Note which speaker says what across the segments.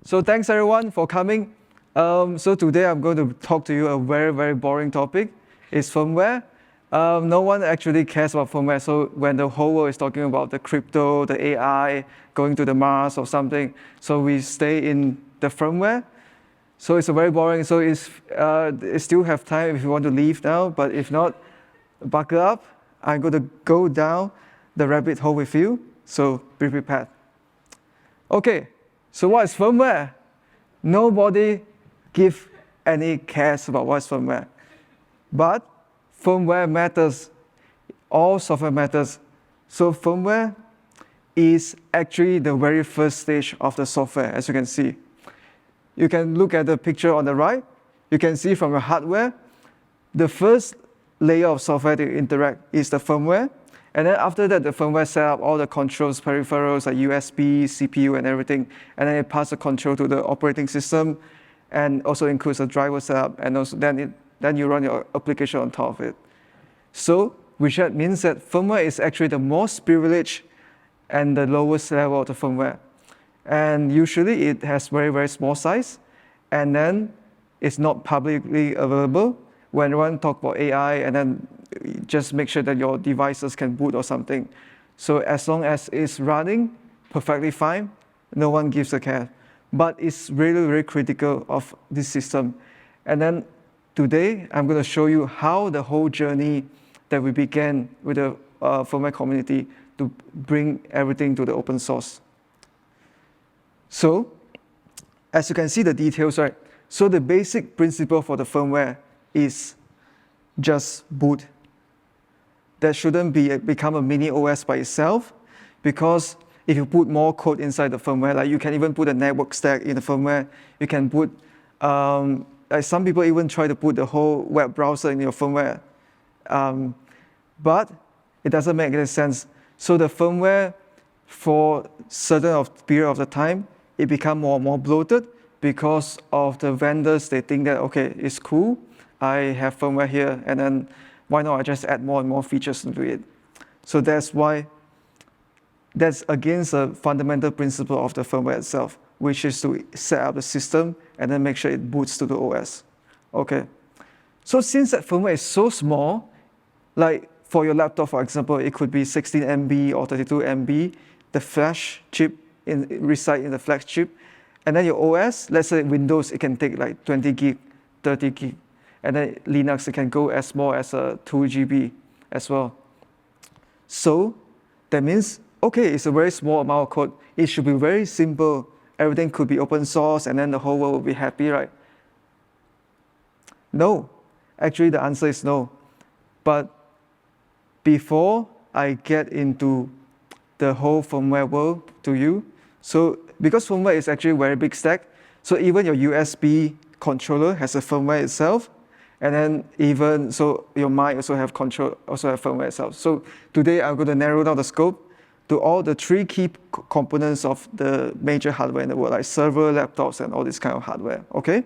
Speaker 1: So thanks everyone for coming. So today I'm going to talk to you a very, very boring topic. It's firmware. No one actually cares about firmware. So when the whole world is talking about the crypto, the AI, going to the Mars or something, so we stay in the firmware. So it's a very boring. So it still have time if you want to leave now, but if not, buckle up. I'm going to go down the rabbit hole with you. So be prepared. Okay, so what is firmware? Nobody gives any cares about what is firmware. But firmware matters. All software matters. So firmware is actually the very first stage of the software, as you can see. You can look at the picture on the right. You can see from the hardware, the first layer of software to interact is the firmware. And then after that, the firmware set up all the controls, peripherals like USB, CPU, and everything. And then it passes the control to the operating system and also includes a driver setup. And also then you run your application on top of it. So, which means that firmware is actually the most privileged and the lowest level of the firmware. And usually it has very, very small size. And then it's not publicly available. When everyone talk about AI, and then just make sure that your devices can boot or something. So as long as it's running perfectly fine, no one gives a care. But it's really, really critical of this system. And then today, I'm going to show you how the whole journey that we began with the firmware community to bring everything to the open source. So, as you can see the details, right? So the basic principle for the firmware is just boot. That shouldn't become a mini OS by itself, because if you put more code inside the firmware, like you can even put a network stack in the firmware, you can put, like some people even try to put the whole web browser in your firmware. But it doesn't make any sense. So the firmware, for certain period of the time, it becomes more and more bloated because of the vendors. They think that, okay, it's cool, I have firmware here, and then why not I just add more and more features into it? So that's against the fundamental principle of the firmware itself, which is to set up the system and then make sure it boots to the OS. Okay. So since that firmware is so small, like for your laptop, for example, it could be 16 MB or 32 MB, the flash chip reside in the flash chip, and then your OS, let's say Windows, it can take like 20 gig, 30 gig. And then Linux, it can go as small as 2 GB as well. So that means, okay, it's a very small amount of code. It should be very simple. Everything could be open source, and then the whole world will be happy, right? No. Actually, the answer is no. But before I get into the whole firmware world to you, so because firmware is actually a very big stack, so even your USB controller has a firmware itself. And then even, so your mic also have control, also have firmware itself. So today I'm going to narrow down the scope to all the 3 key components of the major hardware in the world, like server, laptops, and all this kind of hardware, okay?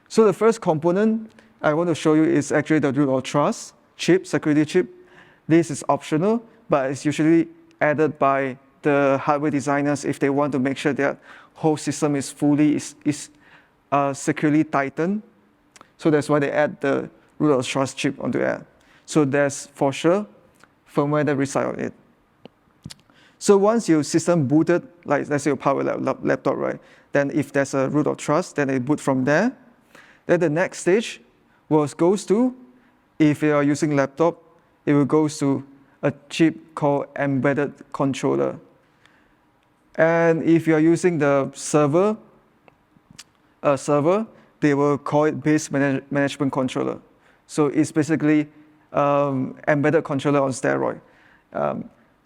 Speaker 1: So the first component I want to show you is actually the root of trust chip, security chip. This is optional, but it's usually added by the hardware designers if they want to make sure that whole system is fully securely tightened. So that's why they add the root of trust chip onto it. So there's for sure firmware that resides on it. So once your system booted, like let's say your power laptop, right? Then if there's a root of trust, then it boot from there. Then the next stage goes to, if you are using laptop, it will go to a chip called embedded controller. And if you are using the server, they will call it base management controller. So it's basically embedded controller on steroid.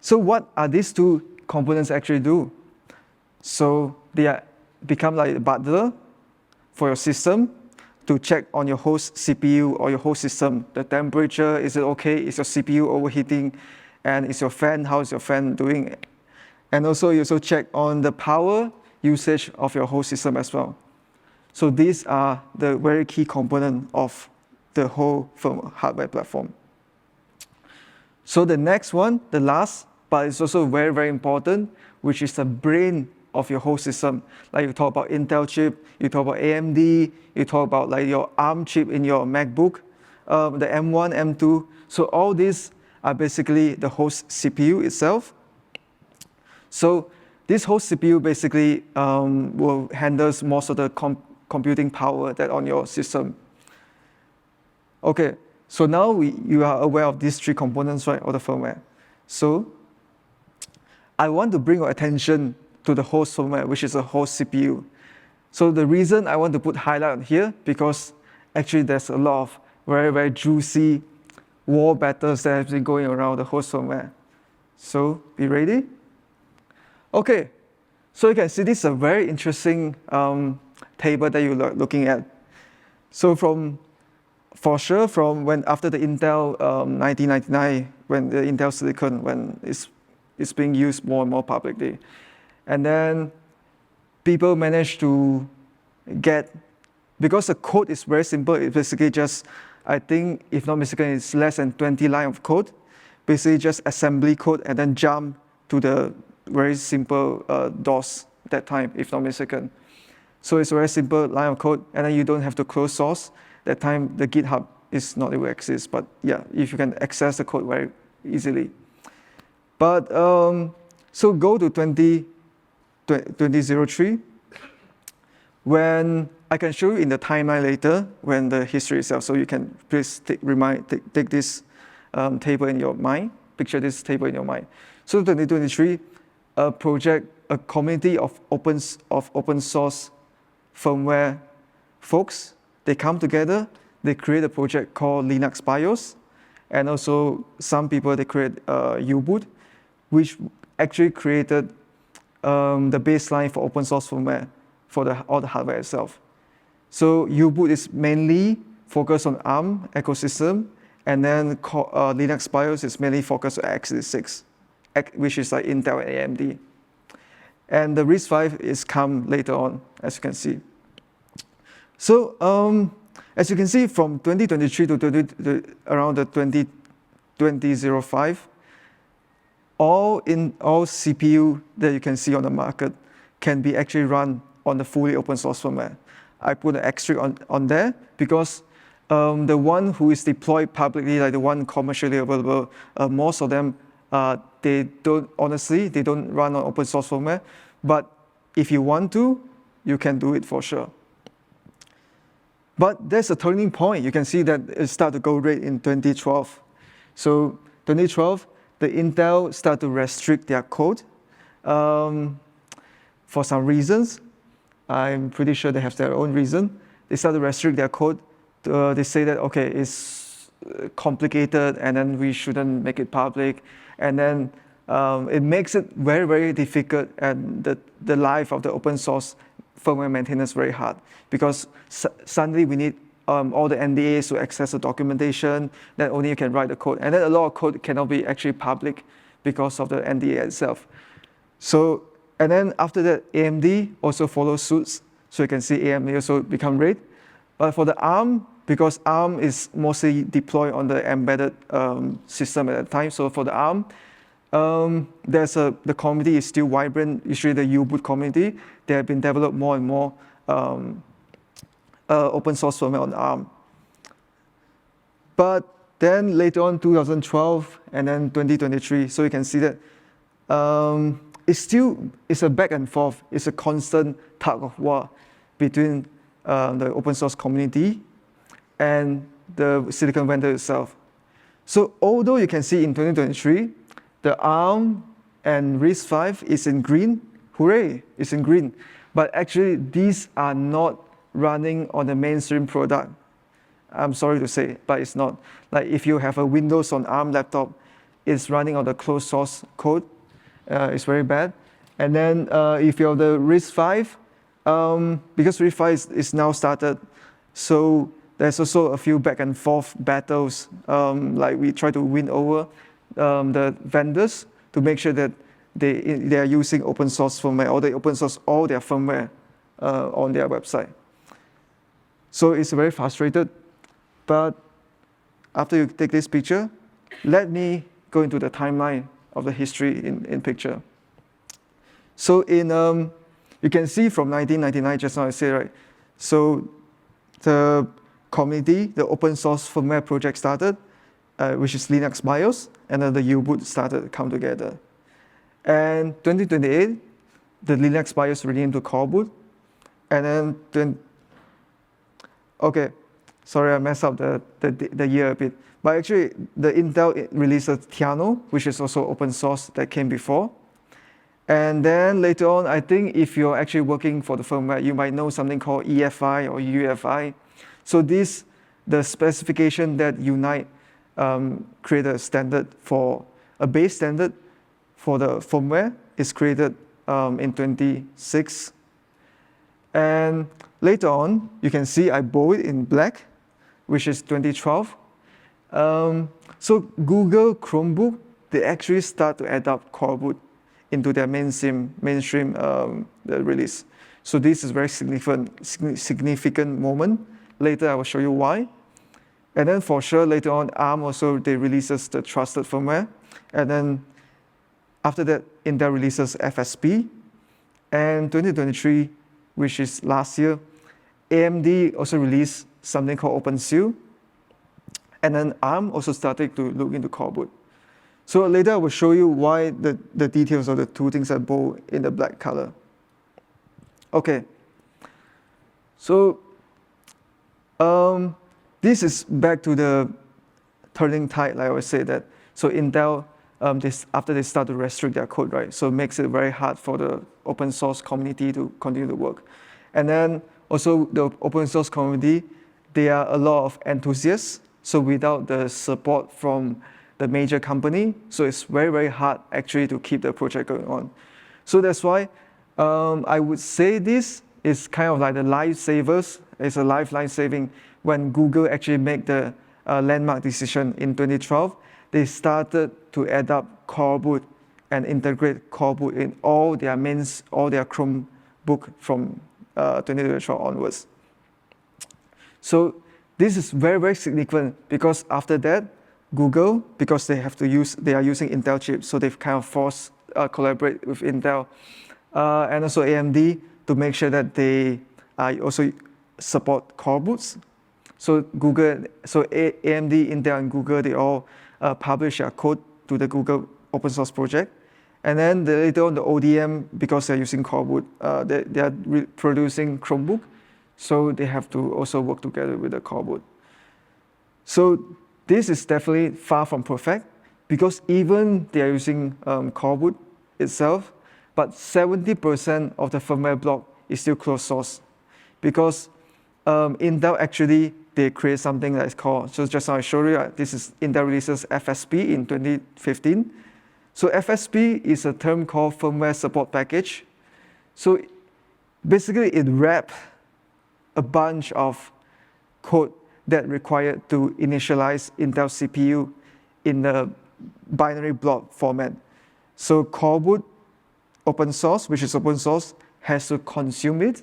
Speaker 1: So what are these 2 components actually do? So they become like a butler for your system to check on your host CPU or your host system. The temperature, is it okay? Is your CPU overheating? And is your fan, how is your fan doing? And also you also check on the power usage of your host system as well. So these are the very key component of the whole hardware platform. So the next one, the last, but it's also very, very important, which is the brain of your whole system. Like you talk about Intel chip, you talk about AMD, you talk about like your ARM chip in your MacBook, the M1, M2. So all these are basically the host CPU itself. So this host CPU basically will handle most of the computing power that on your system. Okay, so now you are aware of these three components, right, of the firmware. So I want to bring your attention to the host firmware, which is a host CPU. So the reason I want to put highlight on here, because actually there's a lot of very, very juicy war battles that have been going around the host firmware. So be ready. Okay, so you can see this is a very interesting table that you're looking at. So for sure, from when after the Intel 1999, when the Intel Silicon, when it's being used more and more publicly, and then people managed to get, because the code is very simple, it's basically just, I think, if not mistaken, it's less than 20 lines of code, basically just assembly code, and then jump to the very simple DOS at that time, if not mistaken. So it's a very simple line of code, and then you don't have to close source. That time, the GitHub is not able to exist, but yeah, if you can access the code very easily. But so go to 2003, when I can show you in the timeline later, when the history itself, so you can please take this table in your mind, picture this table in your mind. So 2023, a community of open source firmware folks, they come together, they create a project called Linux BIOS, and also some people, they create U-boot, which actually created the baseline for open source firmware for all the hardware itself. So U-boot is mainly focused on ARM ecosystem, and then Linux BIOS is mainly focused on x86, which is like Intel and AMD. And the RISC-V is come later on, as you can see. So as you can see, from 2023 to around the 2005, all CPU that you can see on the market can be actually run on the fully open source firmware. I put an asterisk on there because the one who is deployed publicly, like the one commercially available, most of them, they don't run on open source firmware. But if you want to, you can do it for sure. But there's a turning point. You can see that it started to go red in 2012. So 2012, the Intel started to restrict their code for some reasons. I'm pretty sure they have their own reason. They started to restrict their code. They say that, okay, it's complicated, and then we shouldn't make it public. And then it makes it very, very difficult, and the life of the open source firmware maintenance very hard, because suddenly we need all the NDAs to access the documentation, then only you can write the code. And then a lot of code cannot be actually public because of the NDA itself. So, and then after that, AMD also follows suits. So you can see AMD also become red. But for the ARM, because ARM is mostly deployed on the embedded system at the time, so for the ARM, the community is still vibrant. Usually the U-boot community, they have been developed more and more open source firmware on ARM. But then later on, 2012 and then 2023, so you can see that it's a back and forth. It's a constant tug of war between the open source community and the silicon vendor itself. So although you can see in 2023, the ARM and RISC-V is in green, hooray, it's in green. But actually, these are not running on the mainstream product. I'm sorry to say, but it's not. Like if you have a Windows on ARM laptop, it's running on the closed source code. It's very bad. And then if you have the RISC-V, because RISC-V is now started, so there's also a few back and forth battles. Like we try to win over the vendors to make sure that they are using open source firmware, or they open source all their firmware on their website. So it's very frustrated. But after you take this picture, let me go into the timeline of the history in picture. So in you can see from 1999, just now I said, right? So the community, the open source firmware project started, which is Linux BIOS, and then the U-boot started to come together. And 2028, the Linux BIOS renamed to coreboot, and then, okay, sorry, I messed up the year a bit. But actually, the Intel releases Tiano, which is also open source that came before. And then later on, I think if you're actually working for the firmware, you might know something called EFI or UFI. So this, the specification that unite, create a standard for, a base standard for the firmware is created in 26. And later on, you can see I bold it in black, which is 2012. So Google Chromebook, they actually start to adopt coreboot into their mainstream release. So this is very significant moment. Later I will show you why. And then for sure later on, ARM also they releases the trusted firmware. And then after that, Intel releases FSP. And 2023, which is last year, AMD also released something called OpenSeal. And then ARM also started to look into coreboot. So later I will show you why the details of the two things are bold in the black color. Okay. So this is back to the turning tide, like I always say that. So Intel, after they start to restrict their code, right? So it makes it very hard for the open source community to continue to work. And then also the open source community, there are a lot of enthusiasts. So without the support from the major company, so it's very, very hard actually to keep the project going on. So that's why I would say this is kind of like the lifesavers. It's a lifeline saving when Google actually make the landmark decision in 2012. They started to adopt coreboot and integrate coreboot in all their Chromebook from 2012 onwards. So this is very, very significant because after that, Google, because they are using Intel chips, so they've kind of forced collaborate with Intel and also AMD to make sure that they also support coreboots. So AMD, Intel, and Google, they all publish their code to the Google open source project. And then later on, the ODM, because they're using coreboot, they are producing Chromebook, so they have to also work together with the coreboot. So this is definitely far from perfect because even they are using coreboot itself, but 70% of the firmware block is still closed source because Intel actually, they create something that is called, so just now I showed you, this is Intel releases FSP in 2015. So FSP is a term called firmware support package. So basically it wraps a bunch of code that required to initialize Intel CPU in the binary block format. So coreboot, open source, which is open source, has to consume it,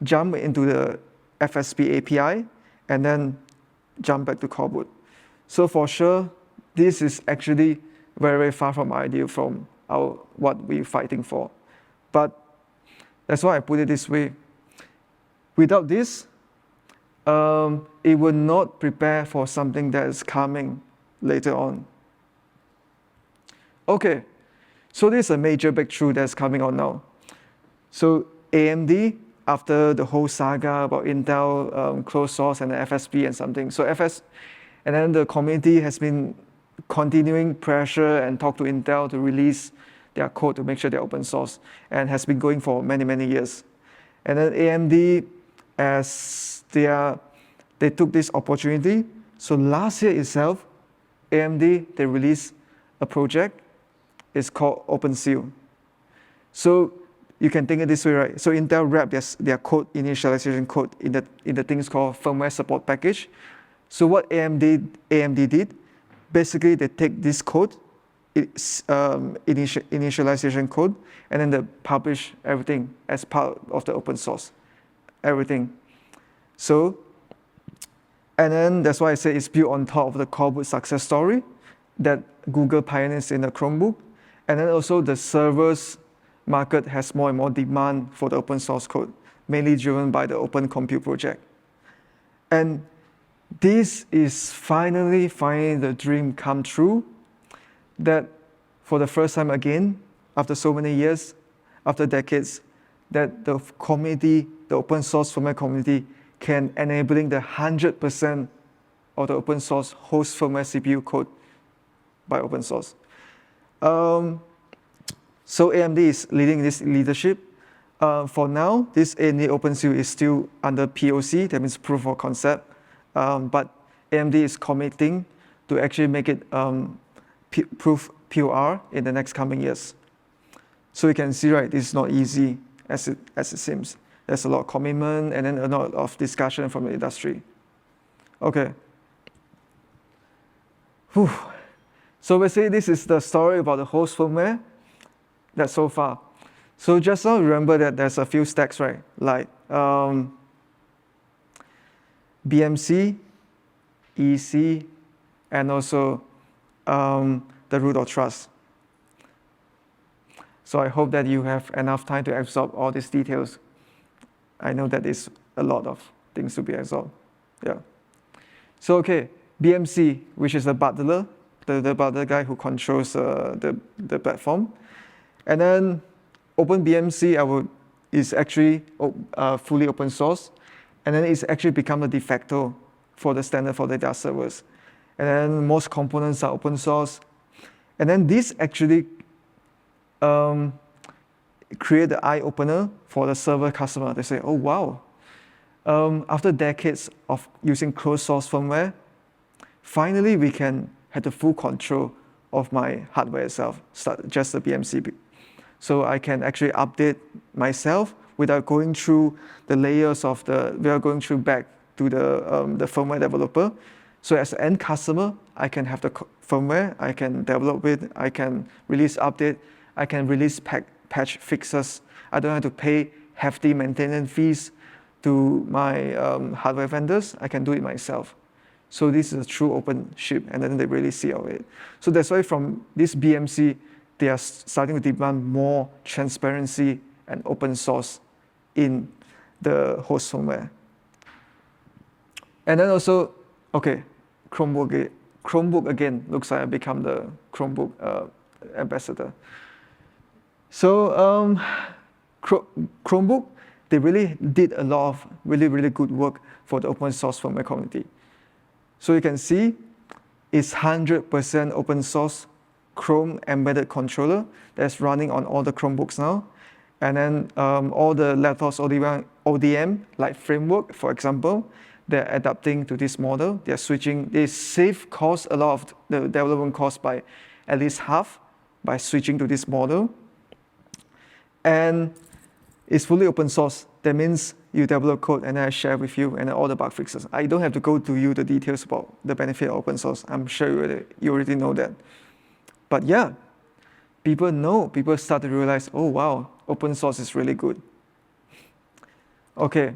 Speaker 1: jump into the FSP API, and then jump back to coreboot. So for sure, this is actually very, very far from ideal from what we're fighting for. But that's why I put it this way. Without this, it will not prepare for something that is coming later on. Okay, so this is a major breakthrough that's coming on now. So AMD, after the whole saga about Intel closed source and the FSP and something, and then the community has been continuing pressure and talk to Intel to release their code to make sure they're open source, and has been going for many, many years. And then AMD, as they took this opportunity. So last year itself, AMD, they released a project. It's called OpenSeal. So you can think of it this way, right? So Intel wrapped their code initialization code in the things called firmware support package. So what AMD did, basically they take this code, initialization code, and then they publish everything as part of the open source, everything. So, and then that's why I say it's built on top of the coreboot success story that Google pioneers in the Chromebook, and then also the servers market has more and more demand for the open source code, mainly driven by the Open Compute project. And this is finally the dream come true, that for the first time again, after so many years, after decades, that the community, the open source firmware community, can enabling the 100% of the open source host firmware CPU code by open source. So AMD is leading this leadership. For now, this AMD OpenShield is still under POC, that means proof of concept. But AMD is committing to actually make it proof POR in the next coming years. So you can see, right, this is not easy as it seems. There's a lot of commitment and then a lot of discussion from the industry. Okay. Whew. So basically, this is the story about the host firmware that's so far. So just now, remember that there's a few stacks, right? Like BMC, EC, and also the root of trust. So I hope that you have enough time to absorb all these details. I know that is a lot of things to be absorbed. Yeah. So okay, BMC, which is the butler, the butler guy who controls the platform. And then OpenBMC is actually fully open source. And then it's actually become the de facto for the standard for the data servers. And then most components are open source. And then this actually create the eye opener for the server customer. They say, oh wow, after decades of using closed source firmware, finally we can have the full control of my hardware itself, just the BMC. So I can actually update myself without going through the layers of without going through back to the firmware developer. So as an end customer, I can have the firmware, I can develop it, I can release update, I can release patch fixes. I don't have to pay hefty maintenance fees to my hardware vendors. I can do it myself. So this is a true open ship, and then they really see of it. So that's why from this BMC, they are starting to demand more transparency and open source in the host firmware. And then also, okay, Chromebook again looks like I become the Chromebook ambassador. So Chromebook, they really did a lot of really good work for the open source firmware community. So you can see it's 100% open source Chrome embedded controller that's running on all the Chromebooks now. And then all the laptops ODM, like Framework, for example, they're adapting to this model. They're switching, they save costs, a lot of the development costs by at least half by switching to this model. And it's fully open source. That means you develop code and then I share with you and all the bug fixes. I don't have to go to you the details about the benefit of open source. I'm sure you already know that. But yeah, people start to realize, oh wow, open source is really good. Okay,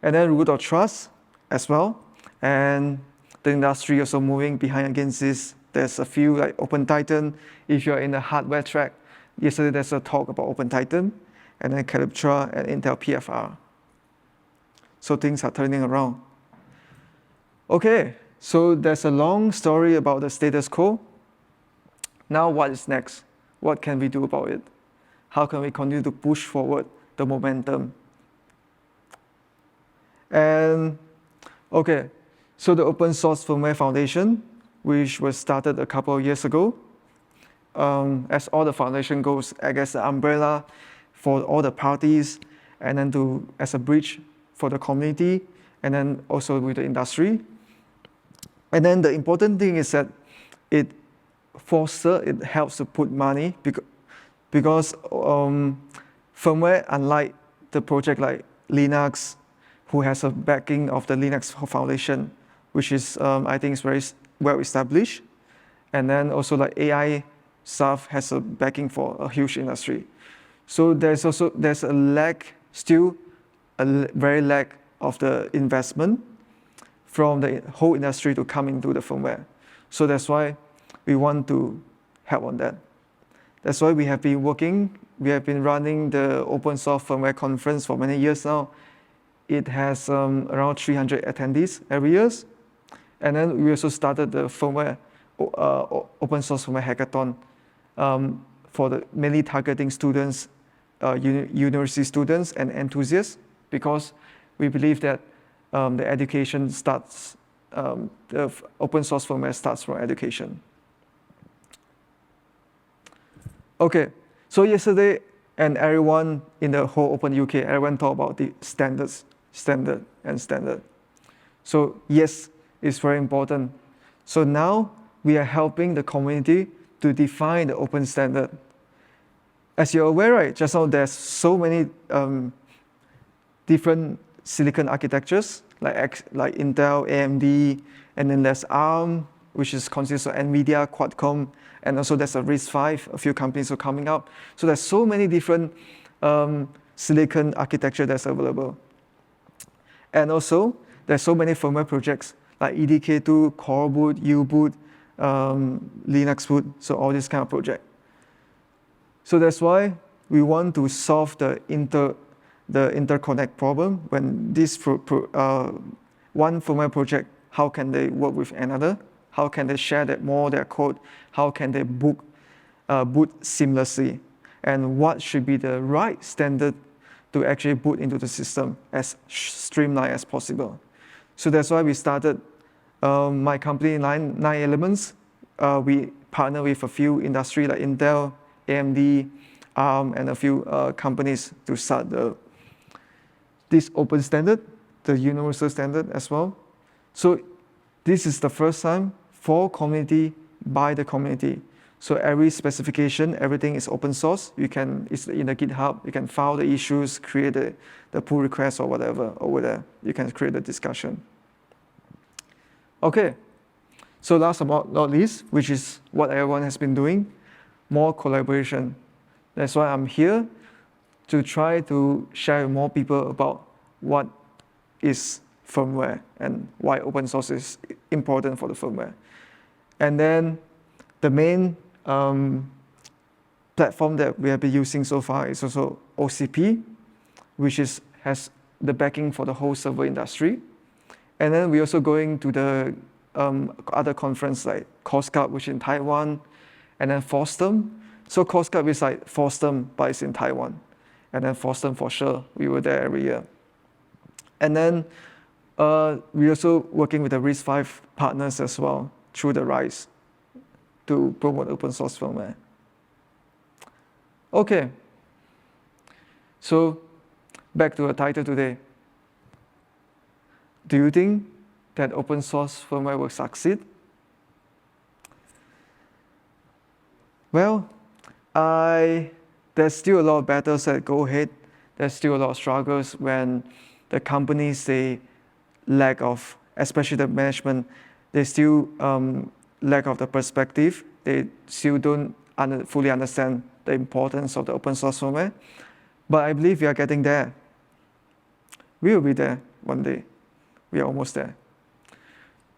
Speaker 1: and then root of trust as well. And the industry also moving behind against this. There's a few like OpenTitan. If you're in the hardware track, yesterday there's a talk about OpenTitan, and then Calyptra and Intel PFR. So things are turning around. Okay, so there's a long story about the status quo. Now what is next? What can we do about it? How can we continue to push forward the momentum? And okay, so the Open Source Firmware Foundation, which was started a couple of years ago, as all the foundation goes, I guess the umbrella for all the parties, and then as a bridge for the community, and then also with the industry. And then the important thing is that it helps to put money because firmware, unlike the project like Linux, who has a backing of the Linux Foundation, which is I think is very well established, and then also like AI stuff has a backing for a huge industry. So there's a lack, still a very lack of the investment from the whole industry to come into the firmware. So that's why we want to help on that. That's why we have been working we have been running the Open-Source Firmware conference for many years now. It has around 300 attendees every year. And then we also started the firmware, Open-Source Firmware Hackathon for mainly targeting students, university students and enthusiasts, because we believe that the education starts, the open-source firmware starts from education. Okay, so yesterday, and everyone in the whole OpenUK, everyone talked about the standard. So yes, it's very important. So now we are helping the community to define the open standard. As you're aware, right, just now there's so many different silicon architectures, like Intel, AMD, and then there's ARM, which consists of NVIDIA, Qualcomm, and also there's a RISC-V, a few companies are coming up. So there's so many different silicon architecture that's available. And also, there's so many firmware projects like EDK2, Core Boot, U-Boot, Linux Boot, so all this kind of project. So that's why we want to solve the interconnect problem. When this one firmware project, how can they work with another? How can they share their code? How can they boot seamlessly? And what should be the right standard to actually boot into the system as streamlined as possible? So that's why we started my company, Nine Elements. We partner with a few industry like Intel, AMD, ARM, and a few companies to start this open standard, the universal standard as well. So this is the first time for community, by the community. So every specification, everything is open source. It's in the GitHub. You can file the issues, create the pull request or whatever over there. You can create the discussion. Okay, so last but not least, which is what everyone has been doing, more collaboration. That's why I'm here, to try to share with more people about what is firmware and why open source is important for the firmware. And then the main platform that we have been using so far is also OCP, which has the backing for the whole server industry. And then we're also going to the other conference like COSCUP, which is in Taiwan, and then FOSDEM. So COSCUP is like FOSDEM, but it's in Taiwan. And then FOSDEM for sure, we were there every year. And then we're also working with the RISC-V partners as well through the RISE to promote open source firmware. Okay, so back to the title today. Do you think that open source firmware will succeed? Well, there's still a lot of battles that go ahead. There's still a lot of struggles when the companies, they lack of, especially the management, they still lack of the perspective. They still don't fully understand the importance of the open source firmware. But I believe we are getting there. We will be there one day. We are almost there.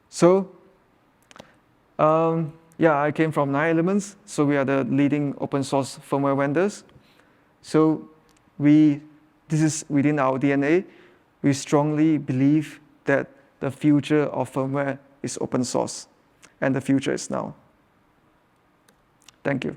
Speaker 1: So, yeah, I came from 9 Elements. So we are the leading open source firmware vendors. So this is within our DNA. We strongly believe that the future of firmware is open source, and the future is now. Thank you.